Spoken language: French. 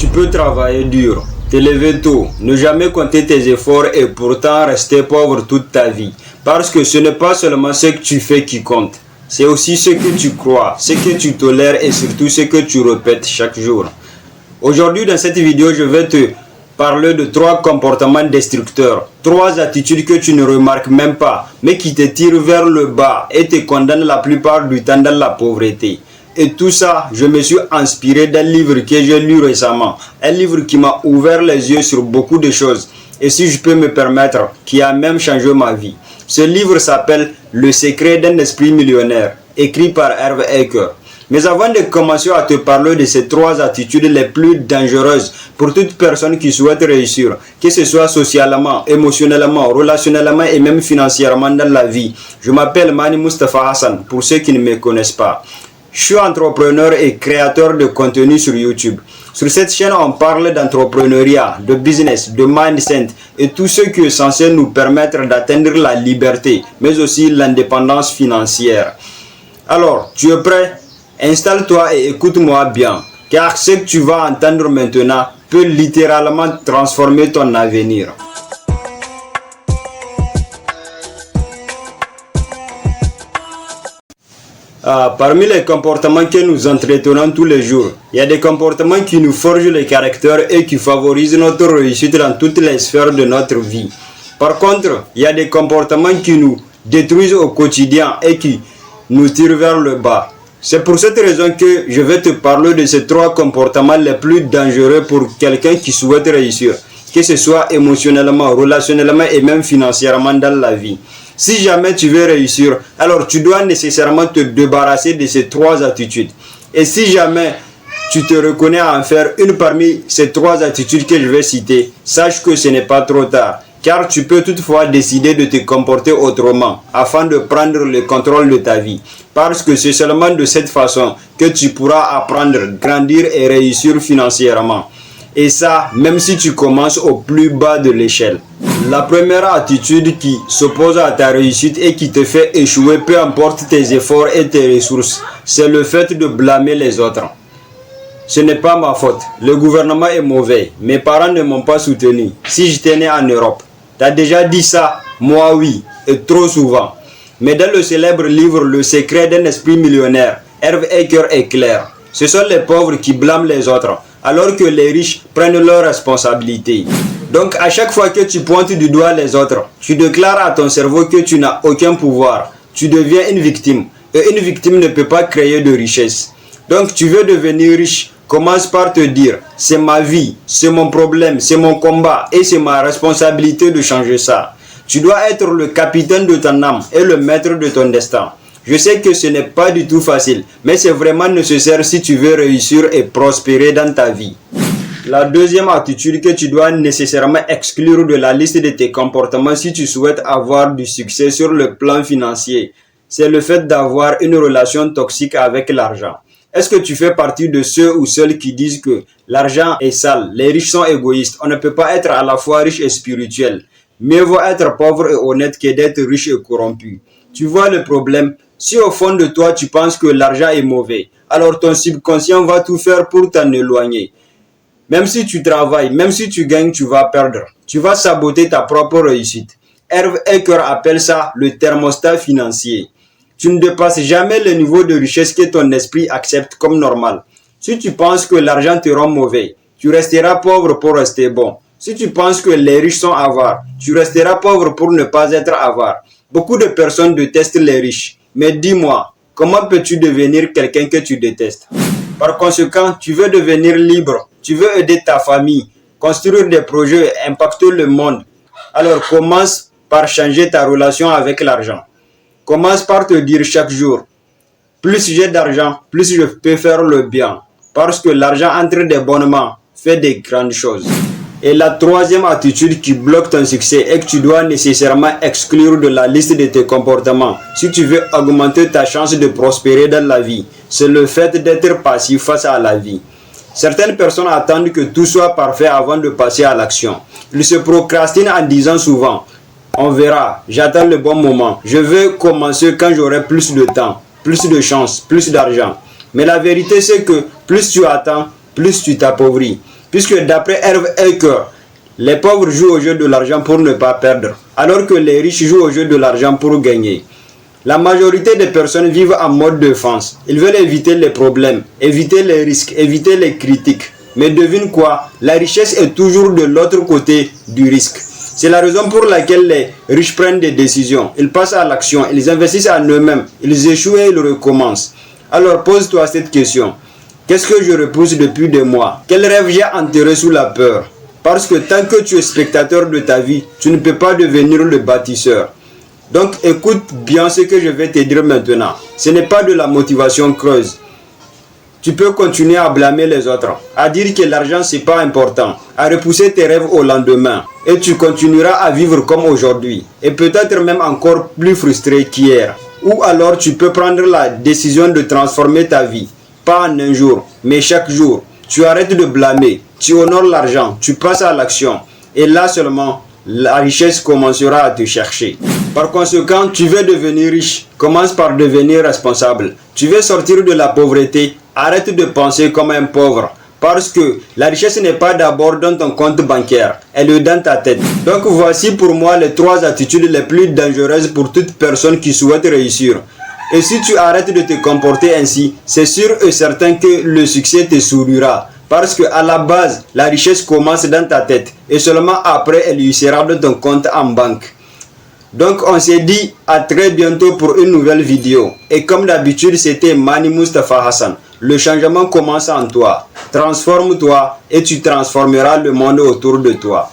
Tu peux travailler dur, te lever tôt, ne jamais compter tes efforts et pourtant rester pauvre toute ta vie. Parce que ce n'est pas seulement ce que tu fais qui compte, c'est aussi ce que tu crois, ce que tu tolères et surtout ce que tu répètes chaque jour. Aujourd'hui dans cette vidéo, je vais te parler de 3 comportements destructeurs, 3 attitudes que tu ne remarques même pas, mais qui te tirent vers le bas et te condamnent la plupart du temps dans la pauvreté. Et tout ça, je me suis inspiré d'un livre que j'ai lu récemment. Un livre qui m'a ouvert les yeux sur beaucoup de choses. Et si je peux me permettre, qui a même changé ma vie. Ce livre s'appelle Le secret d'un esprit millionnaire, écrit par Hervé Eker. Mais avant de commencer à te parler de ces 3 attitudes les plus dangereuses pour toute personne qui souhaite réussir, que ce soit socialement, émotionnellement, relationnellement et même financièrement dans la vie, je m'appelle Mani Mustafa Hassan pour ceux qui ne me connaissent pas. Je suis entrepreneur et créateur de contenu sur YouTube. Sur cette chaîne, on parle d'entrepreneuriat, de business, de mindset et tout ce qui est censé nous permettre d'atteindre la liberté, mais aussi l'indépendance financière. Alors, tu es prêt? Installe-toi et écoute-moi bien, car ce que tu vas entendre maintenant peut littéralement transformer ton avenir. Parmi les comportements que nous entretenons tous les jours, il y a des comportements qui nous forgent le caractère et qui favorisent notre réussite dans toutes les sphères de notre vie. Par contre, il y a des comportements qui nous détruisent au quotidien et qui nous tirent vers le bas. C'est pour cette raison que je vais te parler de ces 3 comportements les plus dangereux pour quelqu'un qui souhaite réussir, que ce soit émotionnellement, relationnellement et même financièrement dans la vie. Si jamais tu veux réussir, alors tu dois nécessairement te débarrasser de ces 3 attitudes. Et si jamais tu te reconnais à en faire une parmi ces 3 attitudes que je vais citer, sache que ce n'est pas trop tard. Car tu peux toutefois décider de te comporter autrement afin de prendre le contrôle de ta vie. Parce que c'est seulement de cette façon que tu pourras apprendre, grandir et réussir financièrement. Et ça, même si tu commences au plus bas de l'échelle. La première attitude qui s'oppose à ta réussite et qui te fait échouer, peu importe tes efforts et tes ressources, c'est le fait de blâmer les autres. Ce n'est pas ma faute, le gouvernement est mauvais, mes parents ne m'ont pas soutenu. Si j'étais né en Europe, tu as déjà dit ça? Moi oui, et trop souvent. Mais dans le célèbre livre Le secret d'un esprit millionnaire, Hervé Eker est clair. Ce sont les pauvres qui blâment les autres, alors que les riches prennent leurs responsabilités. Donc à chaque fois que tu pointes du doigt les autres, tu déclares à ton cerveau que tu n'as aucun pouvoir. Tu deviens une victime. Et une victime ne peut pas créer de richesse. Donc tu veux devenir riche, commence par te dire, c'est ma vie, c'est mon problème, c'est mon combat et c'est ma responsabilité de changer ça. Tu dois être le capitaine de ton âme et le maître de ton destin. Je sais que ce n'est pas du tout facile, mais c'est vraiment nécessaire si tu veux réussir et prospérer dans ta vie. La deuxième attitude que tu dois nécessairement exclure de la liste de tes comportements si tu souhaites avoir du succès sur le plan financier, c'est le fait d'avoir une relation toxique avec l'argent. Est-ce que tu fais partie de ceux ou celles qui disent que l'argent est sale, les riches sont égoïstes, on ne peut pas être à la fois riche et spirituel. Mieux vaut être pauvre et honnête que d'être riche et corrompu. Tu vois le problème? Si au fond de toi tu penses que l'argent est mauvais, alors ton subconscient va tout faire pour t'en éloigner. Même si tu travailles, même si tu gagnes, tu vas perdre. Tu vas saboter ta propre réussite. Hervé Eker appelle ça le thermostat financier. Tu ne dépasses jamais le niveau de richesse que ton esprit accepte comme normal. Si tu penses que l'argent te rend mauvais, tu resteras pauvre pour rester bon. Si tu penses que les riches sont avares, tu resteras pauvre pour ne pas être avare. Beaucoup de personnes détestent les riches. Mais dis-moi, comment peux-tu devenir quelqu'un que tu détestes? Par conséquent, tu veux devenir libre, tu veux aider ta famille, construire des projets et impacter le monde. Alors commence par changer ta relation avec l'argent. Commence par te dire chaque jour, plus j'ai d'argent, plus je peux faire le bien. Parce que l'argent entre des bonnes mains fait des grandes choses. Et la troisième attitude qui bloque ton succès et que tu dois nécessairement exclure de la liste de tes comportements si tu veux augmenter ta chance de prospérer dans la vie, c'est le fait d'être passif face à la vie. Certaines personnes attendent que tout soit parfait avant de passer à l'action. Ils se procrastinent en disant souvent « On verra, j'attends le bon moment, je veux commencer quand j'aurai plus de temps, plus de chance, plus d'argent. » Mais la vérité c'est que plus tu attends, plus tu t'appauvris. Puisque d'après Herve Eker, les pauvres jouent au jeu de l'argent pour ne pas perdre, alors que les riches jouent au jeu de l'argent pour gagner. La majorité des personnes vivent en mode défense. Ils veulent éviter les problèmes, éviter les risques, éviter les critiques. Mais devine quoi? La richesse est toujours de l'autre côté du risque. C'est la raison pour laquelle les riches prennent des décisions. Ils passent à l'action, ils investissent en eux-mêmes, ils échouent et ils recommencent. Alors pose-toi cette question. Qu'est-ce que je repousse depuis des mois? Quel rêve j'ai enterré sous la peur? Parce que tant que tu es spectateur de ta vie, tu ne peux pas devenir le bâtisseur. Donc écoute bien ce que je vais te dire maintenant. Ce n'est pas de la motivation creuse. Tu peux continuer à blâmer les autres, à dire que l'argent c'est pas important, à repousser tes rêves au lendemain. Et tu continueras à vivre comme aujourd'hui. Et peut-être même encore plus frustré qu'hier. Ou alors tu peux prendre la décision de transformer ta vie. Pas en un jour, mais chaque jour. Tu arrêtes de blâmer, tu honores l'argent, tu passes à l'action. Et là seulement, la richesse commencera à te chercher. Par conséquent, tu veux devenir riche, commence par devenir responsable. Tu veux sortir de la pauvreté, arrête de penser comme un pauvre. Parce que la richesse n'est pas d'abord dans ton compte bancaire, elle est dans ta tête. Donc voici pour moi les 3 attitudes les plus dangereuses pour toute personne qui souhaite réussir. Et si tu arrêtes de te comporter ainsi, c'est sûr et certain que le succès te sourira. Parce qu'à la base, la richesse commence dans ta tête et seulement après elle y sera dans ton compte en banque. Donc on s'est dit à très bientôt pour une nouvelle vidéo. Et comme d'habitude, c'était Mani Mustafa Hassan. Le changement commence en toi. Transforme-toi et tu transformeras le monde autour de toi.